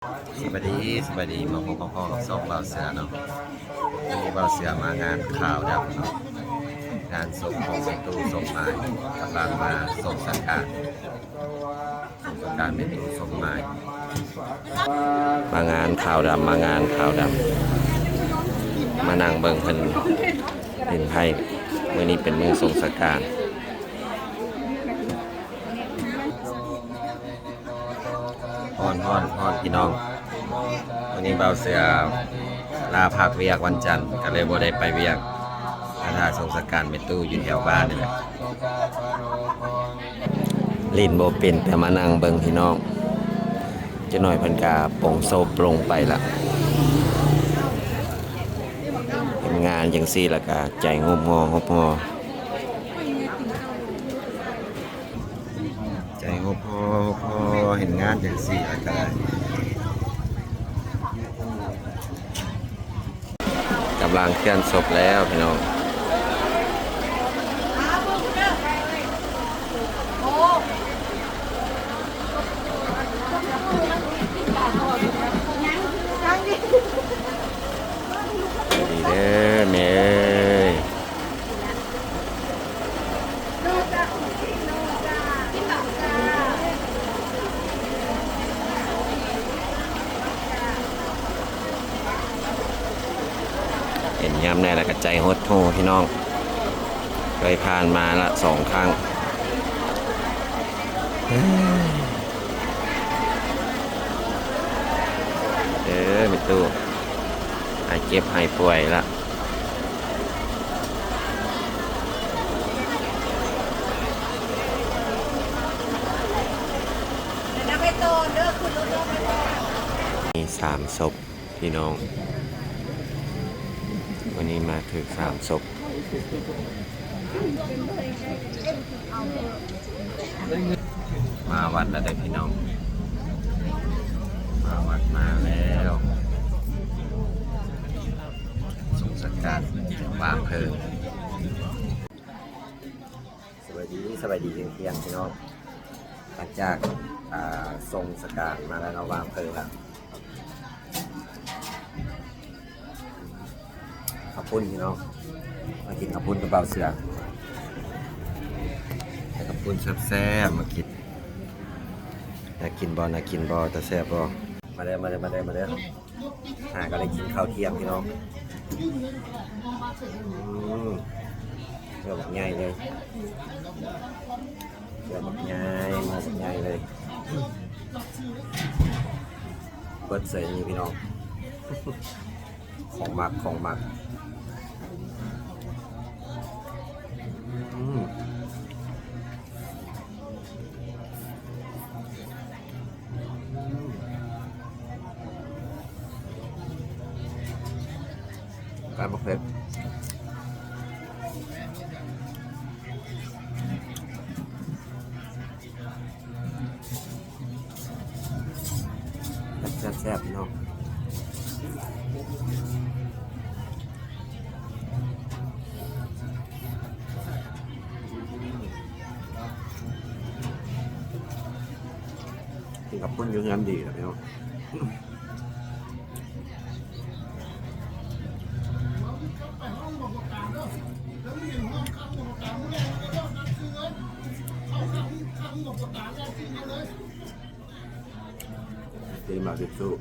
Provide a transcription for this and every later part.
สวัสดีมาพบกับพ่อสองเบาเสือเนาะมีเบาเสือมางานข่าวดับเนาะงานศพของเมตูสมหมายกำลังมาส่งสังการเมตูสมหมายมางานข่าวดำมานั่งเบิ่งเพิ่นเห็นไพ่มื้อนี้เป็นมื้อส่งสังการฮอนพี่น้องวันนี้เบาเสือลาพักเวียกวันจันทร์ก็เลยบ่ได้ไปเวียกถ้าส่งสังการเมตู้อยู่แถวบ้านนี่แหละลินโบเป็นแต่มานั่งเบิ่งพี่น้องจะหน่อยเพิ่นกาปงโซปลงไปละเห็นงานจังซี่แล้วก็ใจงบงอใจงบพอเห็นงานจังซี่แล้วก็กำลังเคลื่อนศพแล้วพี่น้องดีเด้อแม่เห็นย้ำแน่แล้วก็ใจหดหู่พี่น้องเคยผ่านมาละ2 ครั้งไม่ตู้หายเจ็บหายป่วยละมี3 ศพพี่น้องวันนี้มาถึง3 ศพมาวัดแล้วได้พี่น้องมาวัดมาแล้วส่งสังการวางเพลิงสวัสดีเที่ยงพี่น้องหลังจากส่งสังการมาแล้วเราวางเพลิงแล้วขับปุ้นพี่น้องมากินขับปุ้นกระเป๋าเสือขับปุ้นแซ่บมากินน่ากินบอแต่แซ่บบอมาเด้อก็เลยกินข้าวเที่ยงพี่น้องเรือแบบง่ายเลยเลยเปิดใส่นี่พี่น้องของหมักการบกเพ็ดแซ่บพี่น้องกินกับปุ้นยุ่งยามดีนะพี่น้องดีมากที่สุด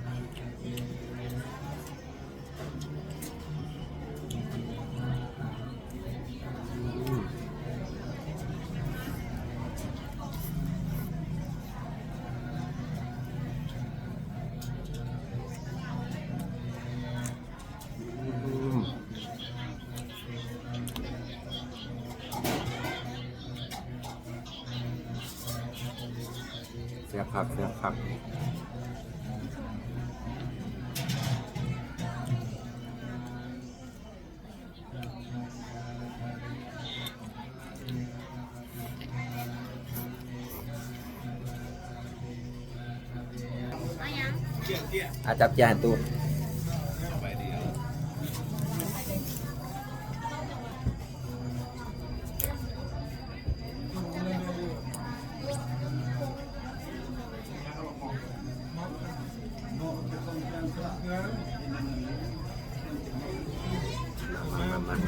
เสียบผักจับจานตู้ มัน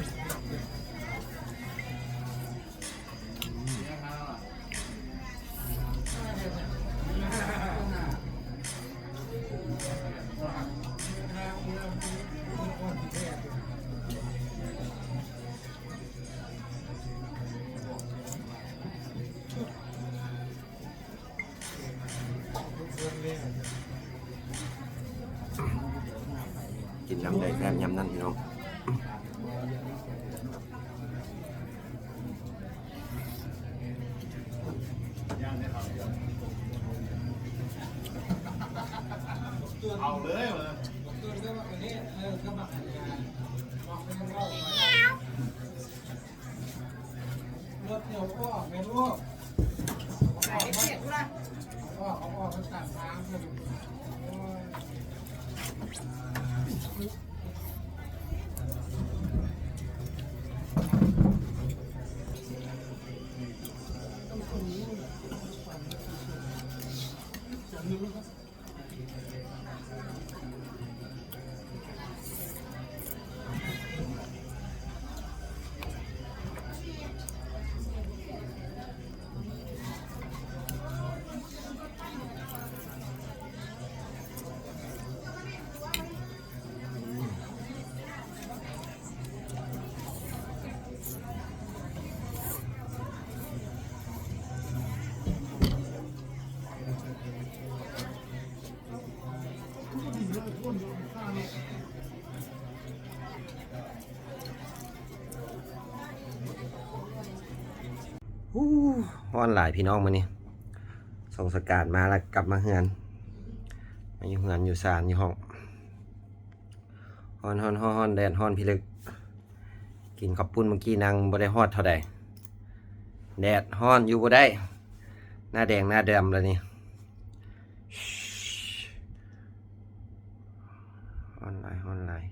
กินยำใดแซ่บยำนั่นพี่น้องเอาเลยมารถเดี๋ยวก็ไม่รู้ขายเผ็ดละก็เขาออกมาตัดทางเลยฮ้อนหลายพี่น้องมานี่ส่งสกาดมาแล้วกลับมาเฮือนมาอยู่เฮือนอยู่ศาลอยู่ห้องฮ้อนแดดฮ้อนพี่ลึกกินข้าวปุ้นเมื่อกี้นางบ่ได้ฮอดเท่าใดแดดฮ้อนอยู่บ่ได้หน้าแดงหน้าดำแล้วนี่ฮ้อนหลาย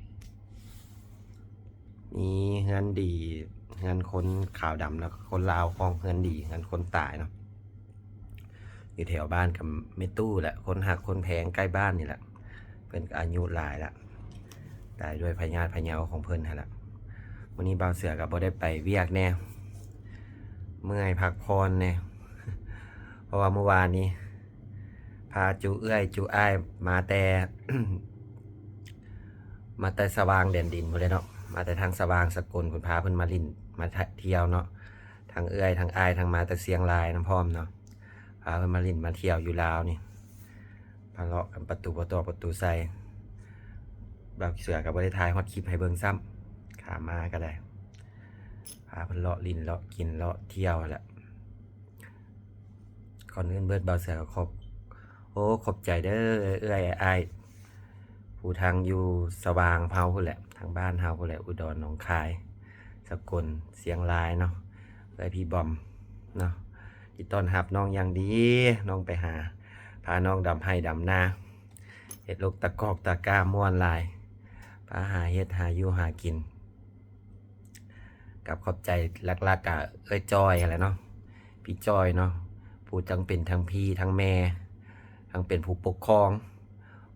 นี่เฮือนดีเงินคนขาวดำแล้วคนลาวคลองเงินดีเงินคนตายเนาะอยู่แถวบ้านกับเมตู้แหละคนหักคนแพงใกล้บ้านนี่แหละเป็นอายุหลายละตายด้วยพยาธิพยาของเพิ่นฮะละวันนี้บ่าวเสือกับบ่ได้ไปเวียกแน่เมื่อยพักพรแน่เพราะว่าเมื่อวานนี้พาจูเอื้อยจูอ้ายมาแต่ มาแต่สว่างแดนดินหมดเลยเนาะมาแต่ทางสว่างสกลคุณพาเพิ่นมาลินมาเที่ยวเนาะทางเอื้อยทางอายทางมาแต่เสียงรายน้ำพร้อมเนาะพาเพิ่นมาลินมาเที่ยวอยู่ลาวนี่พาเลาะกันประตูใส่แบบเสือกับบ่ได้ถ่ายฮอตคลิปให้เบิ่งซ้ำขามาก็ได้พาเพิ่นเลาะลินเลาะกินเลาะเที่ยวแหละก่อนอื่นเบิดบ่าวเสือก็ขอบใจเด้อเอื้อยอายผู้ทางอยู่สว่างเฮาพุ่นแหละทางบ้านเฮาพุ่นแหละอุดรหนองคายสกลเสียงรายเนาะไปพี่บอมเนาะที่ต้อนรับน้องอย่างดีน้องไปหาพาน้องดำให้ดำนาเฮ็ดลูกตะกอกตะกร้าม่วนลายพาหาเฮ็ดหาอยู่หากินกับขอบใจลักๆกะจอยอะไรเนาะพี่จอยเนาะผู้จังเป็นทั้งพี่ทั้งแม่ทั้งเป็นผู้ปกครอง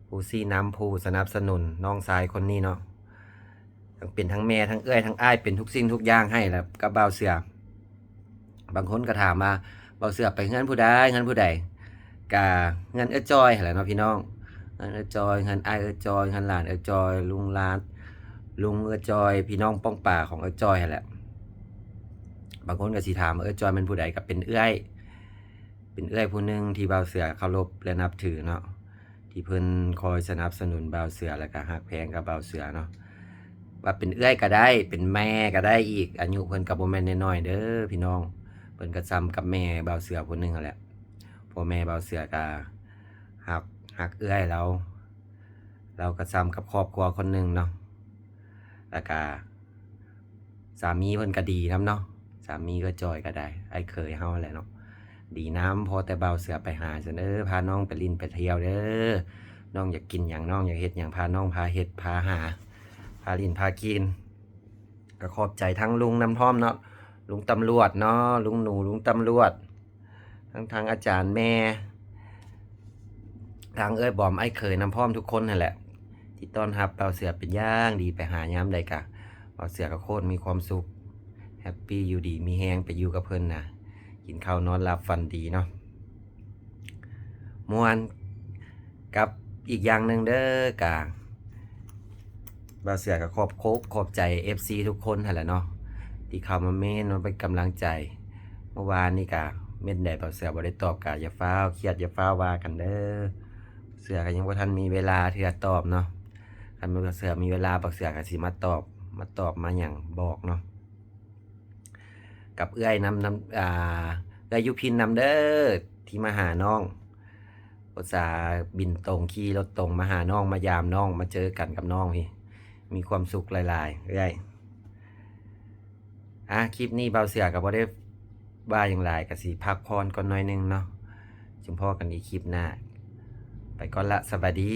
ผู้ซี่น้ำผู้สนับสนุนน้องชายคนนี้เนาะทั้งเป็นทั้งแม่ทั้งเอื้อยทั้งอ้ายเป็นทุกสิ่งทุกอย่างให้แล้วกับบ่าวเสือบางคนก็ถามมาบ่าวเสือไปเงินผู้ใดกะเงินจอยแหละเนาะพี่น้องเงินจอยเงินอ้ายจอยเงินหลานจอยลุงหลานลุงจอยพี่น้องป้องป่าของจอยแหละบางคนก็สิถามจอยเป็นผู้ใดก็เป็นเอื้อยผู้หนึงที่บ่าวเสือเคารพและนับถือเนาะที่เพิ่นคอยสนับสนุนบ่าวเสือแล้วก็ฮักแพงกับบ่าวเสือเนาะว่าเป็นเอื้อยก็ได้เป็นแม่ก็ได้อีกอายุเพิ่นก็บ่แม่นน้อยๆเด้อพี่น้องเพิ่นก็ซ้ำกับแม่บ่าวเสือผู้นึงนั่นแหละพ่อแม่บ่าวเสือก็ฮักเอื้อยเราก็ซ้ำกับครอบครัวคนนึงเนาะแล้วก็สามีเพิ่นก็ดีนำเนาะสามีก็จอยก็ได้ไอ้เคยเฮาแหละเนาะดีน้ำพอแต่เบาเสือไปหาเสนอพาน้องไปลินไปเที่ยวเด้อน้องอยากกินอย่างน้องอยากเฮ็ดอย่างพาน้องพาเฮ็ดพาหาพาลินพากินก็ขอบใจทั้งลุงน้ำท่อมเนาะลุงตำรวจเนาะลุงหนูลุงตำรวจทั้งอาจารย์แม่ทางบอมไอ้เคยน้ำพร้อมทุกคนนั่นแหละที่ ที่ต้อนรับเบาเสือเป็นอย่างดีไปหายามใดกะเบาเสือก็โคตรมีความสุขแฮปปี้อยู่ดีมีแฮงไปอยู่กับเพิ่นน่ะกินข้าวนอนหลับฝันดีเนาะม่วนกับอีกอย่างหนึ่งเด้อกะเบาเสือก็ขอบใจ FC ทุกคนหั่นแหละเนาะที่เข้ามาเม้นมาเป็นกำลังใจเมื่อวานนี่กะเม่นได้เบาเสือบ่ได้ตอบกะอย่าฟ้าวเครียดอย่าฟ้าวว่ากันเด้อเสือก็ยังบ่ทันมีเวลาที่จะตอบเนาะคันเบาเสือมีเวลาเบาเสือก็สิมาตอบมาหยังบอกเนาะกับเอื้อยนำเอื้อยยุพินนำเด้อที่มาหาน้องอุตส่าห์บินตรงขี่รถตรงมาหาน้องมายามน้องมาเจอกันกับน้องพี่มีความสุขหลายๆเอื้อยคลิปนี้เบาเสือก็บ่ได้ว่าอย่างไรก็สิพักพรก่อนหน่อยนึงเนาะจุมพ่อกันอีกคลิปหน้าไปก่อนละสวัสดี